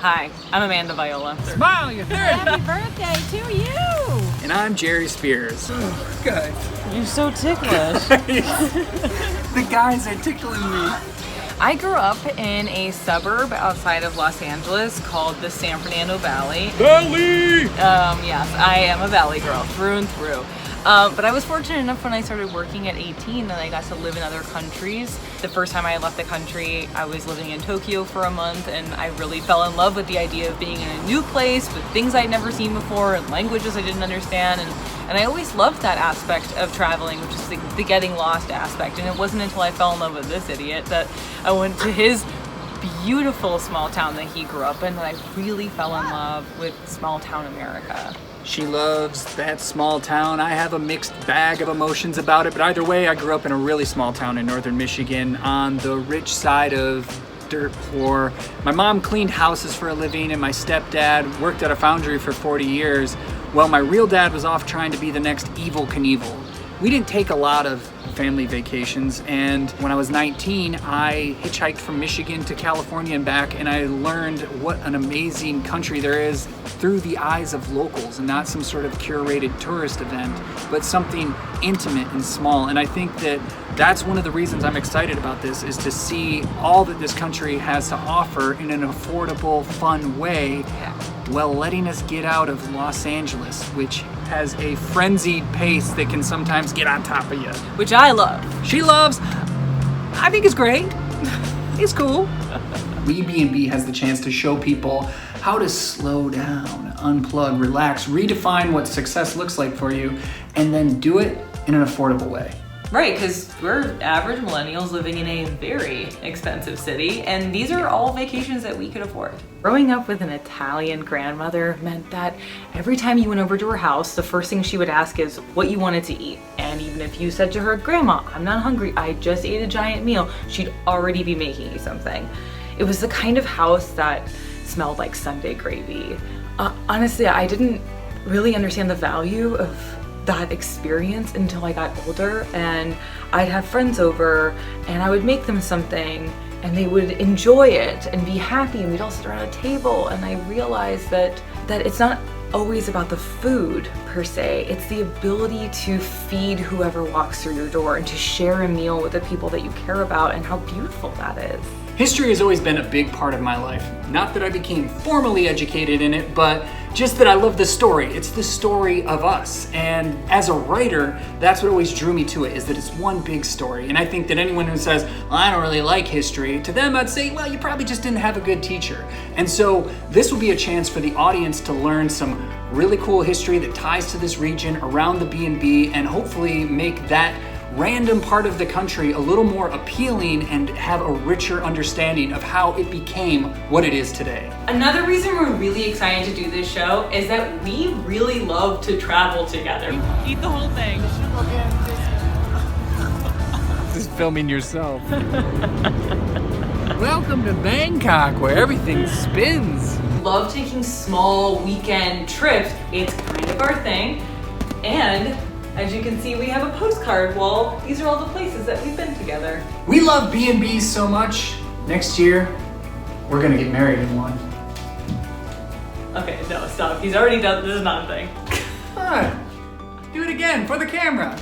Hi, I'm Amanda Viola. Smile, you're 30. Happy birthday to you! And I'm Jerry Spears. Oh, guys. You're so ticklish. The guys are tickling me. I grew up in a suburb outside of Los Angeles called the San Fernando Valley. Valley! Yes, I am a Valley girl through and through. But I was fortunate enough when I started working at 18 that I got to live in other countries. The first time I left the country, I was living in Tokyo for a month, and I really fell in love with the idea of being in a new place with things I'd never seen before and languages I didn't understand. And I always loved that aspect of traveling, which is the getting lost aspect. And it wasn't until I fell in love with this idiot that I went to his beautiful small town that he grew up in that I really fell in love with small town America. She loves that small town. I have a mixed bag of emotions about it, but either way, I grew up in a really small town in northern Michigan on the rich side of dirt poor. My mom cleaned houses for a living, and my stepdad worked at a foundry for 40 years. Well, my real dad was off trying to be the next Evel Knievel. We didn't take a lot of family vacations, and when I was 19, I hitchhiked from Michigan to California and back, and I learned what an amazing country there is through the eyes of locals, and not some sort of curated tourist event, but something intimate and small. And I think that that's one of the reasons I'm excited about this, is to see all that this country has to offer in an affordable, fun way, while letting us get out of Los Angeles, which has a frenzied pace that can sometimes get on top of you. Which I love. She loves. I think it's great. It's cool. BNB has the chance to show people how to slow down, unplug, relax, redefine what success looks like for you, and then do it in an affordable way. Right, because we're average millennials living in a very expensive city, and these are all vacations that we could afford. Growing up with an Italian grandmother meant that every time you went over to her house, the first thing she would ask is what you wanted to eat. And even if you said to her, "Grandma, I'm not hungry, I just ate a giant meal," she'd already be making you something. It was the kind of house that smelled like Sunday gravy. Honestly, I didn't really understand the value of that experience until I got older, and I'd have friends over and I would make them something and they would enjoy it and be happy, and we'd all sit around a table, and I realized that it's not always about the food per se, it's the ability to feed whoever walks through your door and to share a meal with the people that you care about, and how beautiful that is. History has always been a big part of my life. Not that I became formally educated in it, but just that I love the story. It's the story of us. And as a writer, that's what always drew me to it, is that it's one big story. And I think that anyone who says, well, I don't really like history, to them I'd say, well, you probably just didn't have a good teacher. And so this will be a chance for the audience to learn some really cool history that ties to this region around the BNB, and hopefully make that random part of the country a little more appealing and have a richer understanding of how it became what it is today. Another reason we're really excited to do this show is that we really love to travel together. Eat the whole thing. Just filming yourself. Welcome to Bangkok, where everything spins. Love taking small weekend trips. It's kind of our thing. And as you can see, we have a postcard wall. These are all the places that we've been together. We love B&Bs so much. Next year, we're gonna get married in one. Okay, no, stop. He's already done, this is not a thing. Come on, do it again for the camera.